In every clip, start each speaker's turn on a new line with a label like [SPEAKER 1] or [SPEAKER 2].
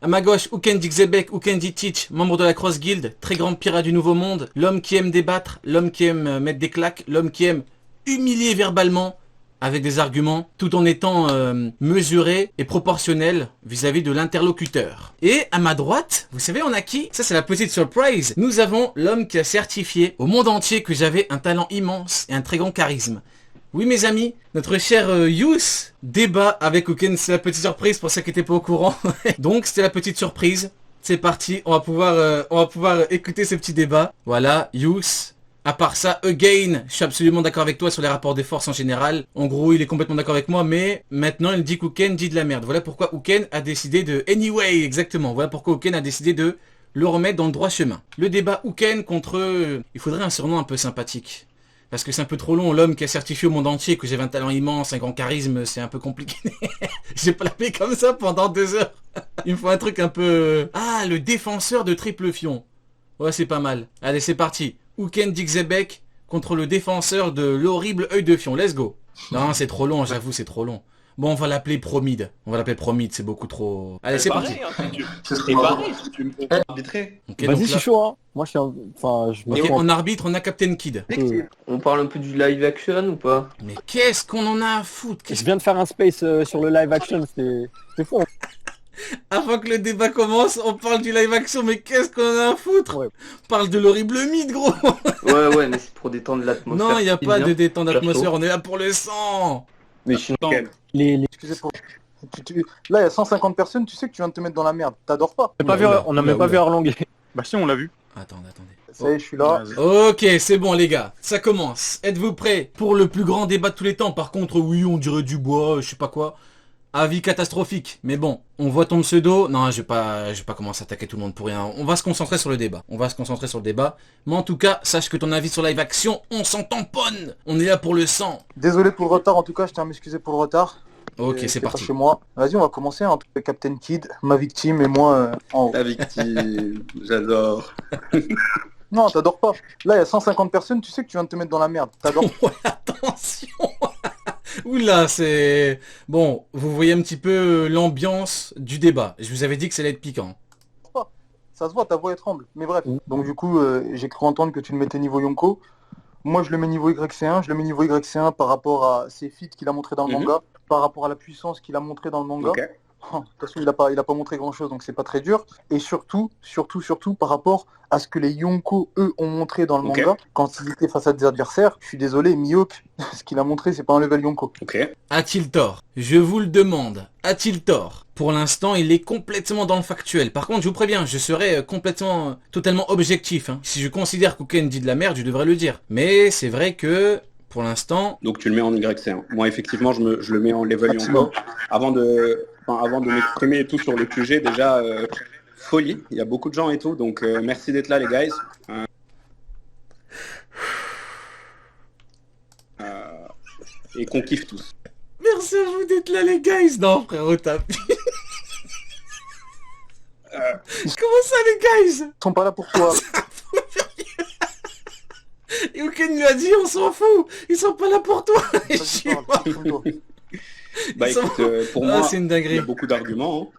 [SPEAKER 1] À ma gauche, Ukendi Xebek, Ukendi Teach, membre de la Cross Guild, très grand pirate du Nouveau Monde, l'homme qui aime débattre, l'homme qui aime mettre des claques, l'homme qui aime humilier verbalement avec des arguments, tout en étant mesuré et proportionnel vis-à-vis de l'interlocuteur. Et à ma droite, vous savez on a qui? Ça c'est la petite surprise. Nous avons l'homme qui a certifié au monde entier que j'avais un talent immense et un très grand charisme. Oui mes amis, notre cher Yous débat avec Uken, c'est la petite surprise pour ceux qui n'étaient pas au courant. Donc c'était la petite surprise. C'est parti, on va pouvoir écouter ce petit débat. Voilà, Yous. À part ça, again, je suis absolument d'accord avec toi sur les rapports des forces en général. En gros, il est complètement d'accord avec moi, mais maintenant, il dit qu'Uken dit de la merde. Voilà pourquoi Uken a décidé de... Anyway, exactement. Voilà pourquoi Uken a décidé de le remettre dans le droit chemin. Le débat Uken contre... Il faudrait un surnom un peu sympathique. Parce que c'est un peu trop long, l'homme qui a certifié au monde entier que j'avais un talent immense, un grand charisme, c'est un peu compliqué. J'ai pas l'appeler comme ça pendant 2 heures. Il me faut un truc un peu... Ah, le défenseur de Triple Fion. Ouais, c'est pas mal. Allez, c'est parti. Ukendi Xebek contre le défenseur de l'horrible œil de fion. Let's go. Non, c'est trop long, j'avoue, c'est trop long. Bon, on va l'appeler Promide. C'est beaucoup trop... Allez, c'est parti.
[SPEAKER 2] C'est pareil, si tu me fais arbitrer.
[SPEAKER 1] Okay,
[SPEAKER 3] vas-y, je suis chaud, hein. Moi, je suis... Enfin, je me
[SPEAKER 1] Ok, en arbitre, on a Captain Kid.
[SPEAKER 4] On parle un peu du live action ou pas?
[SPEAKER 1] Mais qu'est-ce qu'on en a à foutre?
[SPEAKER 3] Je viens de faire un space sur le live action, c'est fou. Hein.
[SPEAKER 1] Avant que le débat commence, on parle du live action, mais qu'est-ce qu'on en a à foutre?
[SPEAKER 3] Ouais.
[SPEAKER 1] On parle de l'horrible mythe, gros.
[SPEAKER 4] Ouais, mais c'est pour détendre l'atmosphère.
[SPEAKER 1] Non, il n'y a pas de détente d'atmosphère,
[SPEAKER 4] Perso.
[SPEAKER 1] on est là pour le sang.
[SPEAKER 4] Mais sinon,
[SPEAKER 2] Excusez pour... Là, il y a 150 personnes, tu sais que tu viens de te mettre dans la merde. T'adores pas.
[SPEAKER 3] On n'a même pas vu Arlong.
[SPEAKER 5] Bah si, on l'a vu.
[SPEAKER 1] Attendez.
[SPEAKER 2] Ça y est, je suis là.
[SPEAKER 1] Ok, c'est bon les gars, ça commence. Êtes-vous prêts pour le plus grand débat de tous les temps? Par contre, oui, on dirait du bois, je sais pas quoi. Avis catastrophique. Mais bon, on voit ton pseudo. Non, je vais pas commencer à attaquer tout le monde pour rien. On va se concentrer sur le débat. Mais en tout cas, sache que ton avis sur live action, on s'en tamponne. On est là pour le sang.
[SPEAKER 2] Désolé pour le retard, en tout cas, je tiens à m'excuser pour le retard.
[SPEAKER 1] Ok, c'est
[SPEAKER 2] C'était
[SPEAKER 1] parti.
[SPEAKER 2] pas chez moi. Vas-y, on va commencer. Hein. Captain Kid, ma victime et moi en haut.
[SPEAKER 5] La victime, j'adore.
[SPEAKER 2] Non, t'adores pas. Là, il y a 150 personnes, tu sais que tu viens de te mettre dans la merde. T'adores
[SPEAKER 1] Ouais, attention. Oula, c'est... Bon, vous voyez un petit peu l'ambiance du débat. Je vous avais dit que ça allait être piquant.
[SPEAKER 2] pas. Ça se voit, ta voix est tremble. Mais bref. Donc du coup, j'ai cru entendre que tu le mettais niveau Yonko. Moi, je le mets niveau YC1. Je le mets niveau YC1 par rapport à ses feats qu'il a montré dans le manga, par rapport à la puissance qu'il a montré dans le manga.
[SPEAKER 5] Ok.
[SPEAKER 2] De toute façon, il a pas montré grand-chose, donc c'est pas très dur. Et surtout, par rapport à ce que les Yonko, eux, ont montré dans le manga, quand ils étaient face à des adversaires. Je suis désolé, Mihawk, ce qu'il a montré, c'est pas un level Yonko.
[SPEAKER 5] Ok.
[SPEAKER 1] A-t-il tort? Je vous le demande. A-t-il tort? Pour l'instant, il est complètement dans le factuel. Par contre, je vous préviens, je serai totalement objectif. Hein. Si je considère qu'Uken dit de la merde, je devrais le dire. Mais c'est vrai que... Pour l'instant...
[SPEAKER 5] Donc tu le mets en YC1. Moi effectivement je le mets en level Yonko. Avant de m'exprimer et tout sur le sujet, déjà folie, il y a beaucoup de gens et tout, donc merci d'être là les guys. Et qu'on kiffe tous.
[SPEAKER 1] Merci à vous d'être là les guys. Non frérot, tapis. Comment ça les guys?
[SPEAKER 2] Ils sont pas là pour toi.
[SPEAKER 1] Et Uken lui a dit on s'en fout, ils sont pas là pour toi.
[SPEAKER 2] Vas-y, parle.
[SPEAKER 5] Bah écoute, pour moi,
[SPEAKER 1] c'est une
[SPEAKER 5] il y
[SPEAKER 1] dinguerie.
[SPEAKER 5] a beaucoup d'arguments. Hein.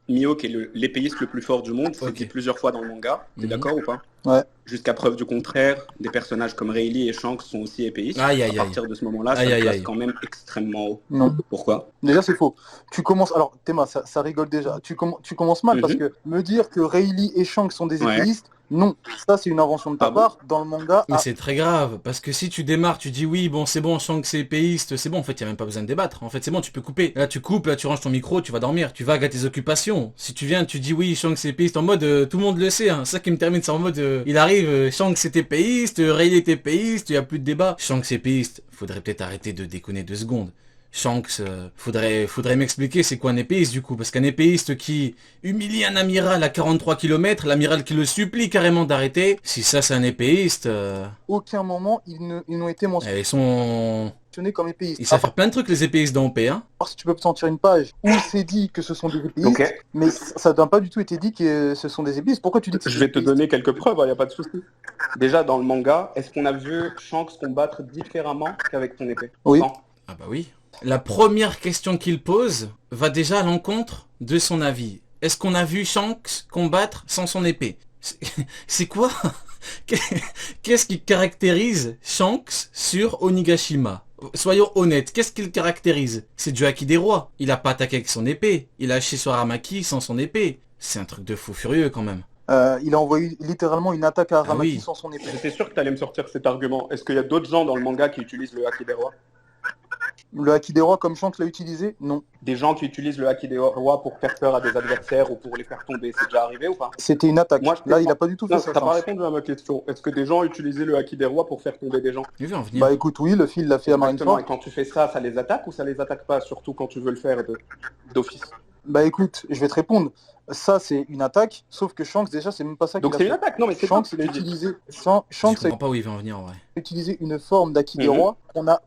[SPEAKER 5] Mihawk est l'épéiste le plus fort du monde, c'est dit plusieurs fois dans le manga. T'es d'accord ou pas?
[SPEAKER 2] Ouais.
[SPEAKER 5] Jusqu'à preuve du contraire, des personnages comme Rayleigh et Shanks sont aussi épéistes.
[SPEAKER 1] Aïe, aïe,
[SPEAKER 5] à partir de ce moment-là, ça
[SPEAKER 1] Aïe,
[SPEAKER 5] place
[SPEAKER 1] aïe.
[SPEAKER 5] quand même extrêmement haut.
[SPEAKER 2] Non.
[SPEAKER 5] Pourquoi?
[SPEAKER 2] Déjà, c'est faux. Tu commences... Alors, Théma, ça rigole déjà. Tu commences mal parce que me dire que Rayleigh et Shanks sont des épéistes, non. Ça, c'est une invention de ta part. Dans le manga...
[SPEAKER 1] Mais c'est très grave, parce que si tu démarres, tu dis oui, bon, c'est bon, je sens que c'est épéiste, c'est bon, en fait, il n'y a même pas besoin de débattre. En fait, c'est bon, tu peux couper. Là, tu coupes, là, tu ranges ton micro, tu vas dormir, tu vas à tes occupations. Si tu viens, tu dis oui, Shanks c'est épéiste, en mode, tout le monde le sait, hein. C'est ça qui me termine, c'est en mode, il arrive, Shanks c'est épéiste, Rayleigh est épéiste, il n'y a plus de débat. Shanks c'est épéiste, faudrait peut-être arrêter de déconner 2 secondes. Shanks, faudrait m'expliquer c'est quoi un épéiste du coup, parce qu'un épéiste qui humilie un amiral à 43 km, l'amiral qui le supplie carrément d'arrêter, si ça c'est un épéiste...
[SPEAKER 2] Aucun moment, ils n'ont été
[SPEAKER 1] Ils sont...
[SPEAKER 2] comme épéistes.
[SPEAKER 1] Ils savent faire plein de trucs les épéistes dans OP, hein.
[SPEAKER 2] Alors, si tu peux sentir une page où c'est dit que ce sont des épéistes, mais ça n'a pas du tout été dit que ce sont des épéistes. Pourquoi tu dis que
[SPEAKER 5] Je vais te donner quelques preuves, il n'y a pas de souci. Déjà, dans le manga, est-ce qu'on a vu Shanks combattre différemment qu'avec son épée?
[SPEAKER 2] Oui.
[SPEAKER 5] Non.
[SPEAKER 1] Ah bah oui. La première question qu'il pose va déjà à l'encontre de son avis. est-ce qu'on a vu Shanks combattre sans son épée? C'est quoi? Qu'est-ce qui caractérise Shanks sur Onigashima? Soyons honnêtes, qu'est-ce qui le caractérise? C'est du haki des rois. Il a pas attaqué avec son épée. Il a haché sur Aramaki sans son épée. C'est un truc de fou furieux quand même.
[SPEAKER 2] Il a envoyé littéralement une attaque à Aramaki
[SPEAKER 1] oui.
[SPEAKER 2] sans son épée.
[SPEAKER 5] J'étais sûr que tu allais me sortir cet argument. Est-ce qu'il y a d'autres gens dans le manga qui utilisent le haki des rois?
[SPEAKER 2] Le haki des rois comme Shanks l'a utilisé? Non.
[SPEAKER 5] Des gens qui utilisent le haki des rois pour faire peur à des adversaires ou pour les faire tomber, c'est déjà arrivé ou pas?
[SPEAKER 2] C'était une attaque.
[SPEAKER 5] Moi, je
[SPEAKER 2] Là,
[SPEAKER 5] pense-
[SPEAKER 2] il a pas du tout fait
[SPEAKER 5] Non,
[SPEAKER 2] ça.
[SPEAKER 5] t'as pas
[SPEAKER 2] Shanks.
[SPEAKER 5] répondu à ma question. Est-ce que des gens utilisaient le haki des rois pour faire tomber des gens?
[SPEAKER 1] Je vais en venir.
[SPEAKER 2] Bah écoute, oui, le fil l'a fait à
[SPEAKER 5] Exactement.
[SPEAKER 2] Marineford.
[SPEAKER 5] Et quand tu fais ça, ça les attaque ou ça les attaque pas, surtout quand tu veux le faire d'office?
[SPEAKER 2] Bah écoute, je vais te répondre. Ça, c'est une attaque, sauf que Shanks, déjà, c'est même pas ça qu'il
[SPEAKER 5] Donc
[SPEAKER 2] a
[SPEAKER 5] c'est
[SPEAKER 2] fait.
[SPEAKER 5] une attaque, non mais c'est
[SPEAKER 2] Shanks,
[SPEAKER 5] toi
[SPEAKER 2] il a
[SPEAKER 5] qui dis.
[SPEAKER 2] utilisé,
[SPEAKER 1] Je
[SPEAKER 2] Shanks a
[SPEAKER 1] comprends pas où il va en venir en vrai.
[SPEAKER 2] utilisé une forme d'Aki des
[SPEAKER 5] Mhm.
[SPEAKER 2] rois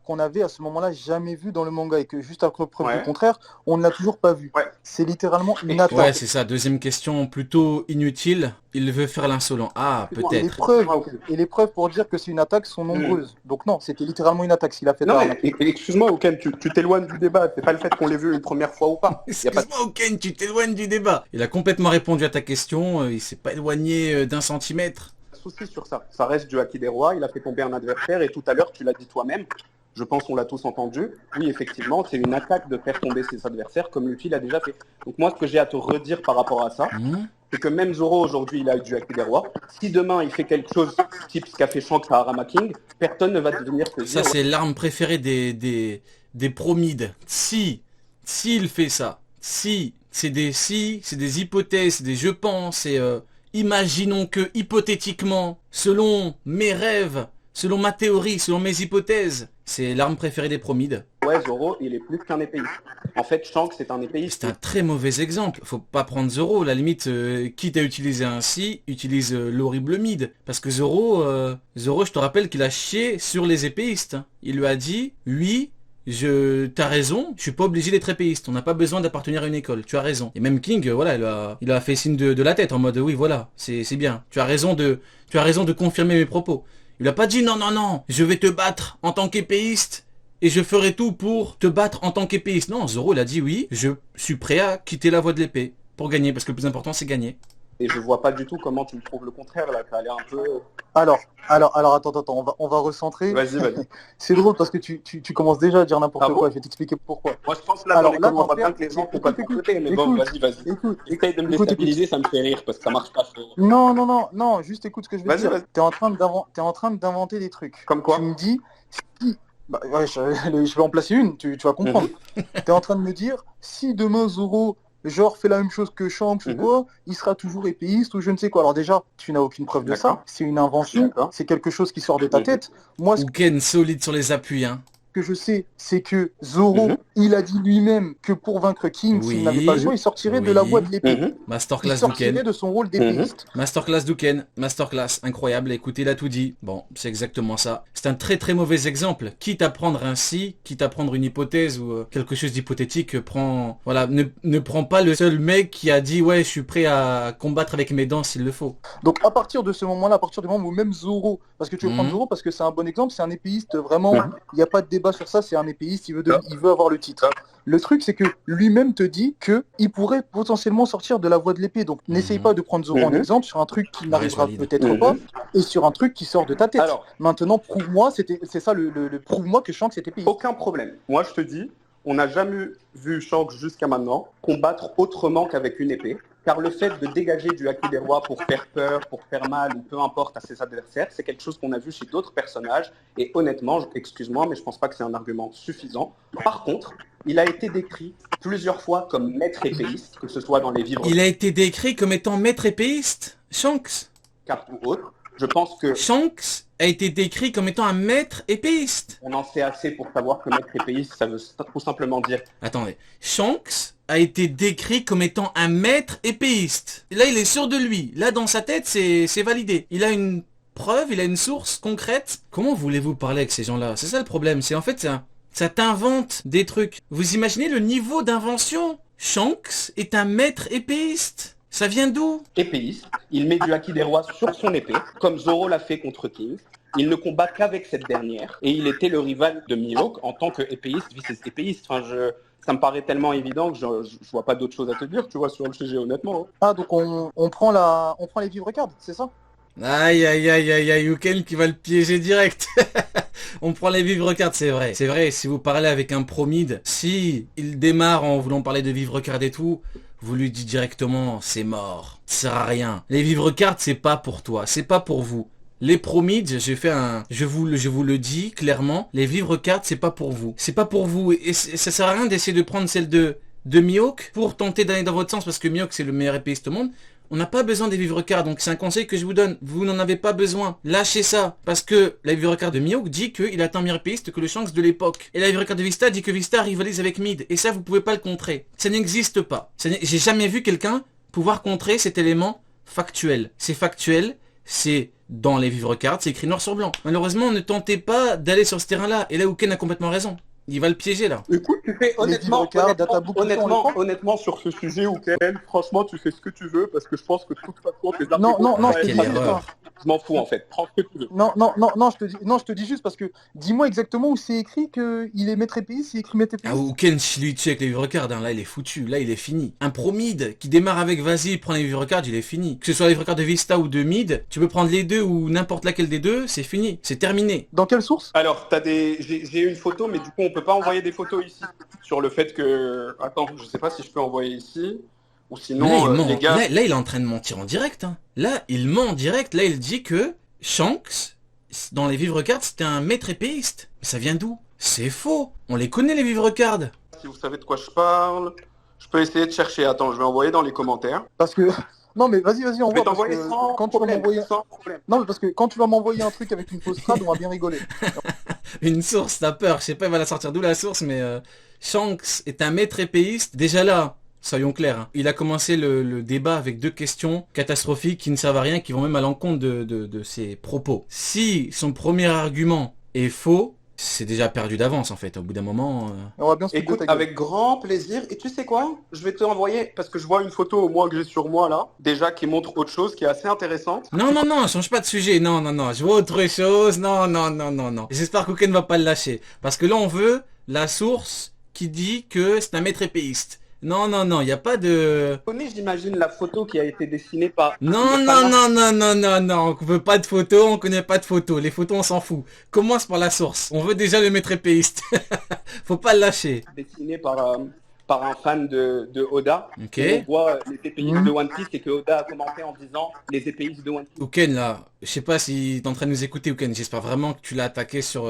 [SPEAKER 2] qu'on avait à ce moment-là jamais vu dans le manga et que juste après preuve
[SPEAKER 5] Ouais.
[SPEAKER 2] du contraire, on ne l'a toujours pas vu.
[SPEAKER 5] Ouais.
[SPEAKER 2] C'est littéralement une
[SPEAKER 5] Et-
[SPEAKER 2] attaque.
[SPEAKER 1] Ouais, c'est ça. Deuxième question plutôt inutile. Il veut faire l'insolent. Ah,
[SPEAKER 2] Les
[SPEAKER 1] peut-être.
[SPEAKER 2] preuves,
[SPEAKER 5] Ah, ok.
[SPEAKER 2] et les preuves pour dire que c'est une attaque sont nombreuses. Donc non, c'était littéralement une attaque s'il a fait
[SPEAKER 5] Non
[SPEAKER 2] à
[SPEAKER 5] mais excuse-moi Oken, tu t'éloignes du débat, c'est pas le fait qu'on l'ait vu une première fois ou pas. Y a pas de-
[SPEAKER 1] Excuse-moi, Ken, tu t'éloignes du débat. Il a complètement répondu à ta question. Il s'est pas éloigné d'un centimètre.
[SPEAKER 5] souci sur ça. Ça reste du haki des rois, il a fait tomber un adversaire et tout à l'heure tu l'as dit toi-même, je pense qu'on l'a tous entendu, oui effectivement c'est une attaque de faire tomber ses adversaires comme Luffy l'a déjà fait. Donc moi ce que j'ai à te redire par rapport à ça, c'est que même Zoro aujourd'hui il a eu du haki des rois, si demain il fait quelque chose type ce qu'a fait Shanks à Arama King, personne ne va venir te
[SPEAKER 1] Ça,
[SPEAKER 5] dire
[SPEAKER 1] c'est l'arme préférée des promides. S'il fait ça, c'est des hypothèses, c'est des je pense, et imaginons que, hypothétiquement, selon mes rêves, selon ma théorie, selon mes hypothèses, c'est l'arme préférée des promides.
[SPEAKER 5] ouais Zoro il est plus qu'un épéiste. En fait Shanks c'est un épéiste.
[SPEAKER 1] C'est un très mauvais exemple. Faut pas prendre Zoro. À la limite, quitte à utiliser un si, utilise l'horrible mid. Parce que Zoro, je te rappelle qu'il a chié sur les épéistes. Il lui a dit, oui, t'as raison, je suis pas obligé d'être épéiste. On n'a pas besoin d'appartenir à une école. Tu as raison. Et même King, voilà, il a fait signe de la tête en mode, oui, voilà, c'est bien. Tu as raison de confirmer mes propos. Il a pas dit non, je vais te battre en tant qu'épéiste et je ferai tout pour te battre en tant qu'épéiste. Non, Zoro il a dit oui, je suis prêt à quitter la voie de l'épée pour gagner, parce que le plus important c'est gagner.
[SPEAKER 5] Et je vois pas du tout comment tu me trouves le contraire là, t'as l'air un peu...
[SPEAKER 2] Alors, attends, on va recentrer.
[SPEAKER 5] Vas-y.
[SPEAKER 2] C'est drôle parce que tu commences déjà à dire n'importe
[SPEAKER 5] Ah bon
[SPEAKER 2] quoi, je vais t'expliquer pourquoi.
[SPEAKER 5] Moi je pense là
[SPEAKER 2] Alors,
[SPEAKER 5] dans les
[SPEAKER 2] là,
[SPEAKER 5] commentaires, on voit
[SPEAKER 2] t'en
[SPEAKER 5] bien que les gens font
[SPEAKER 2] écoute,
[SPEAKER 5] pas de côté, mais bon
[SPEAKER 2] écoute,
[SPEAKER 5] vas-y.
[SPEAKER 2] Écoute,
[SPEAKER 5] Essaye de me
[SPEAKER 2] écoute,
[SPEAKER 5] déstabiliser, ça me fait rire parce que ça marche pas.
[SPEAKER 2] non, juste écoute ce que je vais
[SPEAKER 5] Vas-y,
[SPEAKER 2] dire.
[SPEAKER 5] vas-y.
[SPEAKER 2] T'es en train d'inventer des trucs.
[SPEAKER 5] Comme quoi
[SPEAKER 2] Tu me dis, si... Bah, ouais, je vais en placer une, tu vas comprendre. T'es en train de me dire, si demain Zoro, genre, fait la même chose que Shanks ou
[SPEAKER 5] Mhm.
[SPEAKER 2] quoi, il sera toujours épéiste ou je ne sais quoi. Alors déjà, tu n'as aucune preuve de ça.
[SPEAKER 5] D'accord.
[SPEAKER 2] C'est une invention,
[SPEAKER 5] D'accord.
[SPEAKER 2] c'est quelque chose qui sort de ta
[SPEAKER 5] Mhm.
[SPEAKER 2] tête. Moi, ce
[SPEAKER 1] Ou Ken solide sur les appuis, hein.
[SPEAKER 2] que je sais, c'est que Zoro,
[SPEAKER 5] Mhm.
[SPEAKER 2] il a dit lui-même que pour vaincre King,
[SPEAKER 1] Oui.
[SPEAKER 2] s'il n'avait pas le choix, il sortirait de
[SPEAKER 1] Oui.
[SPEAKER 2] la voie de l'épée.
[SPEAKER 5] Mhm.
[SPEAKER 2] Il
[SPEAKER 1] Masterclass du
[SPEAKER 2] sortirait
[SPEAKER 1] Ken.
[SPEAKER 2] de son rôle d'épéiste.
[SPEAKER 1] Masterclass du Ken. Masterclass. Incroyable. Écoutez, il a tout dit. Bon, c'est exactement ça. C'est un très très mauvais exemple. Quitte à prendre un si, quitte à prendre une hypothèse ou quelque chose d'hypothétique, ne prends pas le seul mec qui a dit ouais, je suis prêt à combattre avec mes dents s'il le faut.
[SPEAKER 2] Donc à partir de ce moment-là, à partir du moment où même Zoro, parce que tu veux
[SPEAKER 1] Mhm.
[SPEAKER 2] prendre Zoro parce que c'est un bon exemple, c'est un épéiste vraiment,
[SPEAKER 5] Mhm.
[SPEAKER 2] il n'y a pas de débat sur ça, c'est un épéiste, il veut avoir le titre. Le truc c'est que lui-même te dit que il pourrait potentiellement sortir de la voie de l'épée, donc n'essaye pas de prendre Zoro en
[SPEAKER 5] Mhm.
[SPEAKER 2] exemple sur un truc qui n'arrivera
[SPEAKER 1] valide.
[SPEAKER 2] peut-être
[SPEAKER 5] Mhm.
[SPEAKER 2] pas, et sur un truc qui sort de ta tête.
[SPEAKER 5] Alors,
[SPEAKER 2] Maintenant, prouve-moi, c'est ça le prouve-moi que Shanks était épéiste.
[SPEAKER 5] aucun problème. Moi je te dis, on n'a jamais vu Shanks jusqu'à maintenant combattre autrement qu'avec une épée. Car le fait de dégager du haki des rois pour faire peur, pour faire mal ou peu importe à ses adversaires, c'est quelque chose qu'on a vu chez d'autres personnages. Et honnêtement, excuse-moi, mais je pense pas que c'est un argument suffisant. Par contre, il a été décrit plusieurs fois comme maître épéiste, que ce soit dans les vivres
[SPEAKER 1] Il a été décrit comme étant maître épéiste. Shanks.
[SPEAKER 5] cartes ou autres. Je pense que
[SPEAKER 1] Shanks a été décrit comme étant un maître épéiste.
[SPEAKER 5] on en sait assez pour savoir que maître épéiste, ça veut tout simplement dire
[SPEAKER 1] Attendez. Shanks a été décrit comme étant un maître épéiste. Et là, il est sûr de lui. Là, dans sa tête, c'est validé. Il a une preuve, il a une source concrète. Comment voulez-vous parler avec ces gens-là? C'est ça le problème. C'est en fait, ça t'invente des trucs. Vous imaginez le niveau d'invention? Shanks est un maître épéiste. Ça vient d'où?
[SPEAKER 5] épéiste. Il met du haki des rois sur son épée, comme Zoro l'a fait contre King. Il ne combat qu'avec cette dernière. Et il était le rival de Mihawk en tant qu'épéiste, vice-épéiste. Enfin, Ça me paraît tellement évident que je vois pas d'autre chose à te dire, tu vois, sur le sujet, honnêtement. Hein.
[SPEAKER 2] Ah, donc on prend les vivres cards, c'est ça?
[SPEAKER 1] Aïe aïe aïe aïe aïe, Uken qui va le piéger direct. On prend les vivres cards, c'est vrai. C'est vrai, si vous parlez avec un promide, si il démarre en voulant parler de vivres cards et tout, vous lui dites directement, c'est mort. Ça sert à rien. Les vivres cards, c'est pas pour toi, c'est pas pour vous. Les promides, je vous le dis clairement, les vivres cards, c'est pas pour vous. C'est pas pour vous. Et ça sert à rien d'essayer de prendre celle de Mihawk pour tenter d'aller dans votre sens parce que Mihawk c'est le meilleur épéiste au monde. On n'a pas besoin des vivres cards, donc c'est un conseil que je vous donne. Vous n'en avez pas besoin. Lâchez ça. Parce que la vivre card de Mihawk dit qu'il atteint meilleur épéiste que le Shanks de l'époque. Et la vivre card de Vista dit que Vista rivalise avec Mid. Et ça, vous pouvez pas le contrer. Ça n'existe pas. J'ai jamais vu quelqu'un pouvoir contrer cet élément factuel. C'est factuel, c'est dans les vivres cards, c'est écrit noir sur blanc. Malheureusement, ne tentez pas d'aller sur ce terrain-là. Et là, Uken a complètement raison. Il va le piéger là.
[SPEAKER 5] Écoute, tu fais
[SPEAKER 2] vivres cards, data book,
[SPEAKER 5] honnêtement sur ce sujet, Uken, franchement, tu fais ce que tu veux parce que je pense que de toute façon, tes
[SPEAKER 2] Non,
[SPEAKER 1] quelle erreur.
[SPEAKER 5] je m'en fous en fait. Prends ce que tu veux.
[SPEAKER 2] Non, je te dis juste parce que dis-moi exactement où c'est écrit qu'il est maître épéiste, il est écrit maître épéiste.
[SPEAKER 1] Ah, Uken, si lui tue avec les vivres cards, hein, là il est foutu, là il est fini. Un pro mid qui démarre avec vas-y, prend les vivres cards, il est fini. Que ce soit les vivres cards de Vista ou de mid, tu peux prendre les deux ou n'importe laquelle des deux, c'est fini, c'est terminé.
[SPEAKER 2] Dans quelle source?
[SPEAKER 5] Alors, j'ai une photo, mais du coup, on peut pas envoyer des photos ici. Sur le fait que... Attends, je sais pas si je peux envoyer ici. Ou
[SPEAKER 1] Là,
[SPEAKER 5] sinon,
[SPEAKER 1] il ment.
[SPEAKER 5] les gars...
[SPEAKER 1] Là, il est en train de mentir en direct. Hein. Là, il ment en direct. Là, il dit que Shanks, dans les vivres cards, c'était un maître épéiste. Mais ça vient d'où? C'est faux. On les connaît, les vivres cards.
[SPEAKER 5] Si vous savez de quoi je parle, je peux essayer de chercher. Attends, je vais envoyer dans les commentaires.
[SPEAKER 2] Parce que... Non mais vas-y,
[SPEAKER 5] Je vais
[SPEAKER 2] envoie. Parce
[SPEAKER 5] t'envoyer
[SPEAKER 2] que
[SPEAKER 5] sans
[SPEAKER 2] quand tu vas
[SPEAKER 5] problème,
[SPEAKER 2] m'envoyer...
[SPEAKER 5] sans problème.
[SPEAKER 2] Non mais parce que quand tu vas m'envoyer un truc avec une fausse trad, on va bien rigoler.
[SPEAKER 1] Une source, t'as peur. Je sais pas, il va la sortir d'où la source, mais Shanks est un maître épéiste. Déjà là, soyons clairs, hein, il a commencé le débat avec deux questions catastrophiques qui ne servent à rien, qui vont même à l'encontre de ses propos. Si son premier argument est faux, c'est déjà perdu d'avance en fait. Au bout d'un moment...
[SPEAKER 2] On va bien se
[SPEAKER 5] Écoute,
[SPEAKER 2] foutre de ta gueule.
[SPEAKER 5] avec grand plaisir. Et tu sais quoi? Je vais te envoyer, parce que je vois une photo au moins que j'ai sur moi là, déjà qui montre autre chose qui est assez intéressante.
[SPEAKER 1] Non, change pas de sujet. Non, je vois autre chose. Non. J'espère qu'Uken ne va pas le lâcher. Parce que là, on veut la source qui dit que c'est un maître épéiste. Non, il n'y a pas de...
[SPEAKER 5] Tu connais, j'imagine, la photo qui a été dessinée par...
[SPEAKER 1] Non, on veut pas de photos, on connaît pas de photos. Les photos, on s'en fout. Commence par la source. On veut déjà le maître épéiste. Faut pas le lâcher.
[SPEAKER 5] Dessinée par un fan de Oda.
[SPEAKER 1] Ok.
[SPEAKER 5] Et on voit les épéistes de One Piece et que Oda a commenté en disant les épéistes de One Piece.
[SPEAKER 1] Uken, là, je sais pas si t'es en train de nous écouter, Uken. J'espère vraiment que tu l'as attaqué sur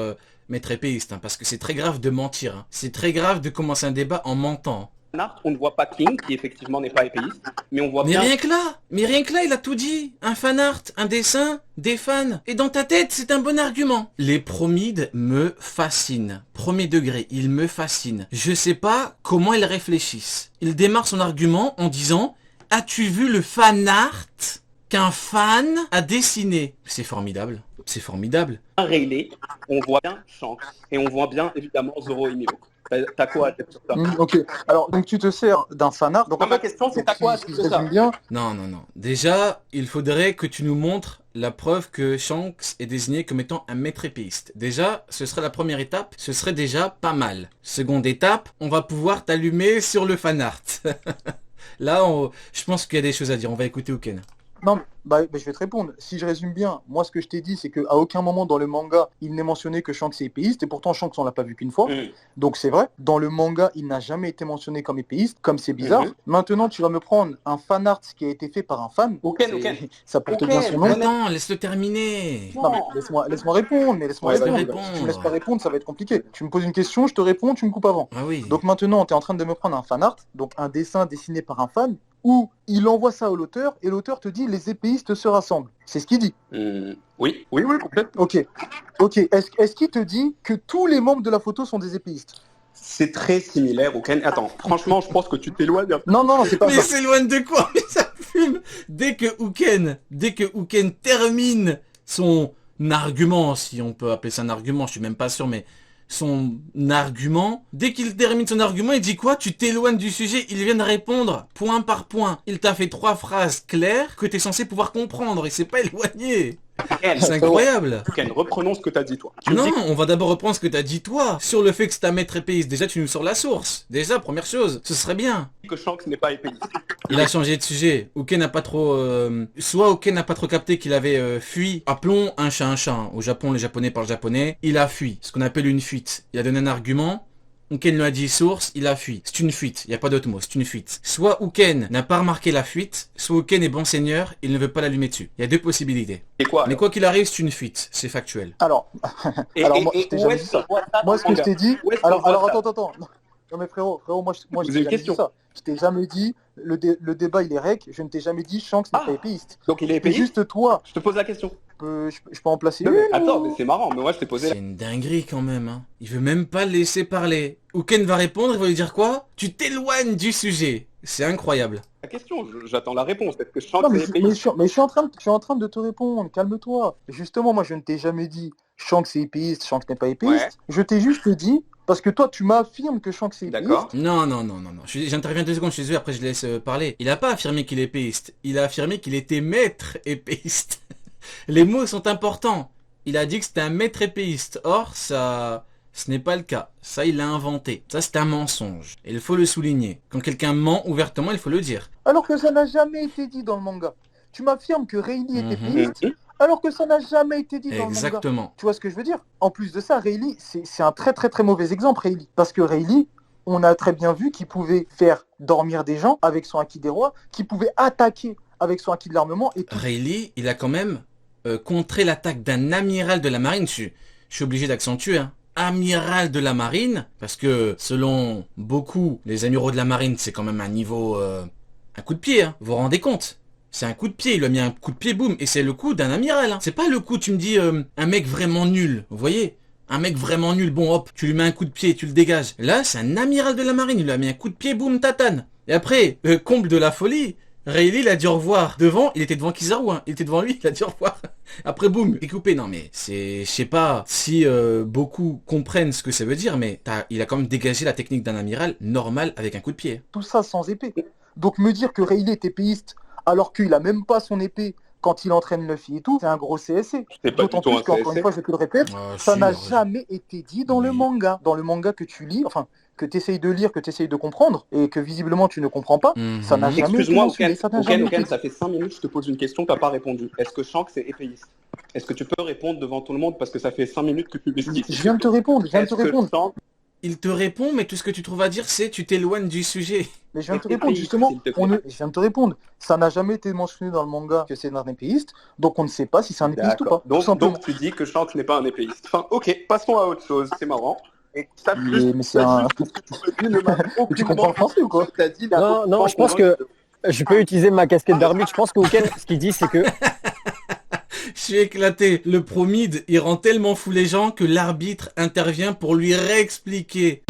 [SPEAKER 1] maître épéiste. Hein, parce que c'est très grave de mentir. Hein. C'est très grave de commencer un débat en mentant.
[SPEAKER 5] Art, on ne voit pas King, qui effectivement n'est pas épéiste, mais on voit
[SPEAKER 1] Mais
[SPEAKER 5] bien...
[SPEAKER 1] rien que là, il a tout dit. Un fan art, un dessin, des fans. Et dans ta tête, c'est un bon argument. Les promides me fascinent. Premier degré, ils me fascinent. Je sais pas comment ils réfléchissent. Il démarre son argument en disant « As-tu vu le fan art qu'un fan a dessiné ?» C'est formidable. C'est formidable.
[SPEAKER 5] Rayleigh, on voit bien Shanks, et on voit bien évidemment Zoro et Mihawk. T'as quoi à dire sur ça?
[SPEAKER 2] Ok, alors donc tu te sers d'un fanart. Donc
[SPEAKER 5] Non, ma question c'est t'as quoi à
[SPEAKER 2] si
[SPEAKER 5] dire
[SPEAKER 2] je
[SPEAKER 5] sur ça?
[SPEAKER 2] résume bien,
[SPEAKER 1] Non. Déjà, il faudrait que tu nous montres la preuve que Shanks est désigné comme étant un maître épéiste. Déjà, ce serait la première étape, ce serait déjà pas mal. Seconde étape, on va pouvoir t'allumer sur le fanart. Là, je pense qu'il y a des choses à dire. On va écouter Uken.
[SPEAKER 2] non, je vais te répondre. Si je résume bien, moi ce que je t'ai dit, c'est qu'à aucun moment dans le manga, il n'est mentionné que Shanks est épéiste, et pourtant Shanks on l'a pas vu qu'une fois. Donc c'est vrai, dans le manga, il n'a jamais été mentionné comme épéiste, comme c'est bizarre. Maintenant, tu vas me prendre un fan art qui a été fait par un fan. Ça porte bien son nom.
[SPEAKER 1] Attends, laisse-le terminer.
[SPEAKER 2] Non, mais laisse-moi répondre, mais laisse-moi
[SPEAKER 1] Ouais,
[SPEAKER 2] répondre. Si tu me laisses pas répondre, ça va être compliqué. Tu me poses une question, je te réponds, tu me coupes avant.
[SPEAKER 1] Ah oui.
[SPEAKER 2] Donc maintenant, tu es en train de me prendre un fan art, donc un dessin dessiné par un fan, où il envoie ça à l'auteur, et l'auteur te dit les épéistes se rassemblent. C'est ce qu'il dit.
[SPEAKER 5] Oui, complètement.
[SPEAKER 2] Ok. Est-ce qu'il te dit que tous les membres de la photo sont des épéistes?
[SPEAKER 5] C'est très similaire au Ken. Attends, franchement, je pense que tu t'éloignes.
[SPEAKER 2] Non, c'est pas
[SPEAKER 1] Mais
[SPEAKER 2] ça.
[SPEAKER 1] s'éloigne de quoi? Mais ça fume. Dès que Uken termine son argument, si on peut appeler ça un argument, je suis même pas sûr, mais son argument, dès qu'il termine son argument, il dit quoi? Tu t'éloignes du sujet, il vient de répondre point par point. Il t'a fait 3 phrases claires que t'es censé pouvoir comprendre, et c'est pas éloigné.
[SPEAKER 5] Ken,
[SPEAKER 1] C'est incroyable.
[SPEAKER 5] Ken, reprenons ce que t'as dit toi. Tu me
[SPEAKER 1] Non,
[SPEAKER 5] dis que-
[SPEAKER 1] on va d'abord reprendre ce que t'as dit toi sur le fait que c'est un maître épéiste. Déjà, tu nous sors la source. Déjà, première chose, ce serait bien.
[SPEAKER 5] que Shanks n'est pas épéiste.
[SPEAKER 1] Il a changé de sujet. Uken n'a pas trop... Soit Uken n'a pas trop capté qu'il avait fui. Appelons un chat un chat. Au Japon, les Japonais parlent japonais. Il a fui. Ce qu'on appelle une fuite. Il a donné un argument. Uken lui a dit source, il a fui. C'est une fuite. Il n'y a pas d'autre mot. C'est une fuite. Soit Uken n'a pas remarqué la fuite, soit Uken est bon seigneur, il ne veut pas l'allumer dessus. Il y a deux possibilités.
[SPEAKER 5] Et quoi
[SPEAKER 1] Mais quoi qu'il arrive, c'est une fuite. C'est factuel.
[SPEAKER 2] Alors, alors moi, je t'ai
[SPEAKER 5] où
[SPEAKER 2] jamais
[SPEAKER 5] est-ce
[SPEAKER 2] dit ça.
[SPEAKER 5] qu'on voit ça
[SPEAKER 2] Moi,
[SPEAKER 5] dans
[SPEAKER 2] ce que
[SPEAKER 5] le
[SPEAKER 2] je t'ai dit...
[SPEAKER 5] Où est-ce qu'on
[SPEAKER 2] Alors,
[SPEAKER 5] voit
[SPEAKER 2] alors
[SPEAKER 5] ça
[SPEAKER 2] attends. Non mais frérot, moi je
[SPEAKER 5] Vous
[SPEAKER 2] t'ai
[SPEAKER 5] avez une
[SPEAKER 2] jamais
[SPEAKER 5] question.
[SPEAKER 2] dit ça. Je t'ai jamais dit, le débat il est rec, je ne t'ai jamais dit Shanks n'est
[SPEAKER 5] Ah.
[SPEAKER 2] pas épéiste.
[SPEAKER 5] Donc il est
[SPEAKER 2] C'est
[SPEAKER 5] épéiste.
[SPEAKER 2] juste toi,
[SPEAKER 5] Je te pose la question.
[SPEAKER 2] je peux en placer
[SPEAKER 5] Non,
[SPEAKER 2] une
[SPEAKER 5] mais attends,
[SPEAKER 2] ou-
[SPEAKER 5] mais c'est marrant. Mais moi, je t'ai posé.
[SPEAKER 1] C'est une dinguerie quand même, hein. Il veut même pas le laisser parler. Uken va répondre, il va lui dire quoi? Tu t'éloignes du sujet. C'est incroyable.
[SPEAKER 5] La question, j'attends la réponse. Est-ce que Shanks
[SPEAKER 2] Non,
[SPEAKER 5] est épéiste?
[SPEAKER 2] je suis en train de te répondre, calme-toi. Justement, moi je ne t'ai jamais dit Shanks est épéiste, Shanks n'est pas épéiste.
[SPEAKER 5] Ouais.
[SPEAKER 2] Je t'ai juste dit, parce que toi tu m'affirmes que Shanks est épéiste.
[SPEAKER 5] D'accord.
[SPEAKER 1] Non. J'interviens 2 secondes, je suis désolé, après je laisse parler. Il a pas affirmé qu'il est épéiste. Il a affirmé qu'il était maître épéiste. Les mots sont importants. Il a dit que c'était un maître épéiste. Or, ça... Ce n'est pas le cas. Ça, il l'a inventé. Ça, c'est un mensonge. Et il faut le souligner. Quand quelqu'un ment ouvertement, il faut le dire.
[SPEAKER 2] Alors que ça n'a jamais été dit dans le manga. Tu m'affirmes que Rayleigh est
[SPEAKER 1] Mhm.
[SPEAKER 2] épéiste, alors que ça n'a jamais été dit dans le manga.
[SPEAKER 1] Exactement.
[SPEAKER 2] Tu vois ce que je veux dire? En plus de ça, Rayleigh, c'est un très très très mauvais exemple, Rayleigh. Parce que Rayleigh, on a très bien vu qu'il pouvait faire dormir des gens avec son acquis des rois, qu'il pouvait attaquer avec son acquis de l'armement et tout.
[SPEAKER 1] Rayleigh, il a quand même contré l'attaque d'un amiral de la marine. Je suis obligé d'accentuer, hein. Amiral de la marine, parce que selon beaucoup, les amiraux de la marine, c'est quand même un niveau... un coup de pied, hein. Vous vous rendez compte? C'est un coup de pied, il lui a mis un coup de pied, boum, et c'est le coup d'un amiral, hein. C'est pas le coup, tu me dis, un mec vraiment nul, vous voyez? Un mec vraiment nul, bon hop, tu lui mets un coup de pied, tu le dégages. Là, c'est un amiral de la marine, il lui a mis un coup de pied, boum, tatane. Et après, comble de la folie, Rayleigh, il a dit au revoir. Devant, il était devant Kizaru, hein. Il était devant lui, il a dit au revoir. Après, boum, découpé. Non, mais c'est, je sais pas si beaucoup comprennent ce que ça veut dire, mais il a quand même dégagé la technique d'un amiral normal avec un coup de pied.
[SPEAKER 2] Tout ça sans épée. Donc me dire que Rayleigh est épéiste alors qu'il a même pas son épée quand il entraîne Luffy et tout, c'est un gros CSC.
[SPEAKER 5] C'est pas
[SPEAKER 2] D'autant
[SPEAKER 5] du tout
[SPEAKER 2] plus
[SPEAKER 5] un
[SPEAKER 2] qu'encore une
[SPEAKER 5] CSC.
[SPEAKER 2] fois, je te le répète,
[SPEAKER 1] Ah,
[SPEAKER 2] ça
[SPEAKER 1] si,
[SPEAKER 2] n'a
[SPEAKER 1] heureusement.
[SPEAKER 2] jamais été dit dans le
[SPEAKER 1] Oui.
[SPEAKER 2] manga. Dans le manga que tu lis, enfin, que tu essayes de lire, que tu essayes de comprendre, et que visiblement tu ne comprends pas,
[SPEAKER 1] Mhm.
[SPEAKER 2] ça n'a jamais été
[SPEAKER 5] Excuse-moi,
[SPEAKER 2] mentionné.
[SPEAKER 5] Oken,
[SPEAKER 2] Ça n'a jamais été dit.
[SPEAKER 5] ça fait 5 minutes, je te pose une question, t'as pas répondu. Est-ce que Shanks est épéiste? Est-ce que tu peux répondre devant tout le monde parce que ça fait 5 minutes que tu l'expliques?
[SPEAKER 2] Je viens de te répondre,
[SPEAKER 5] Est-ce que Shanks
[SPEAKER 1] Il te répond, mais tout ce que tu trouves à dire, c'est tu t'éloignes du sujet.
[SPEAKER 2] Mais je viens de te
[SPEAKER 5] Épéiste,
[SPEAKER 2] répondre, justement,
[SPEAKER 5] s'il te plaît.
[SPEAKER 2] je viens de te répondre. Ça n'a jamais été mentionné dans le manga que c'est un épéiste, donc on ne sait pas si c'est un épéiste ou
[SPEAKER 5] D'accord.
[SPEAKER 2] pas. Tout simplement.
[SPEAKER 5] Donc tu dis que Shanks n'est pas un épéiste. Enfin, ok, passons à autre chose, c'est marrant. Et ça
[SPEAKER 2] Mais c'est un... Tu comprends le français ou quoi?
[SPEAKER 3] Non, je pense que je peux utiliser ma casquette d'arbitre. Je pense que Oken, ce qu'il dit, c'est que
[SPEAKER 1] Je suis éclaté. Le promide, il rend tellement fou les gens que l'arbitre intervient pour lui réexpliquer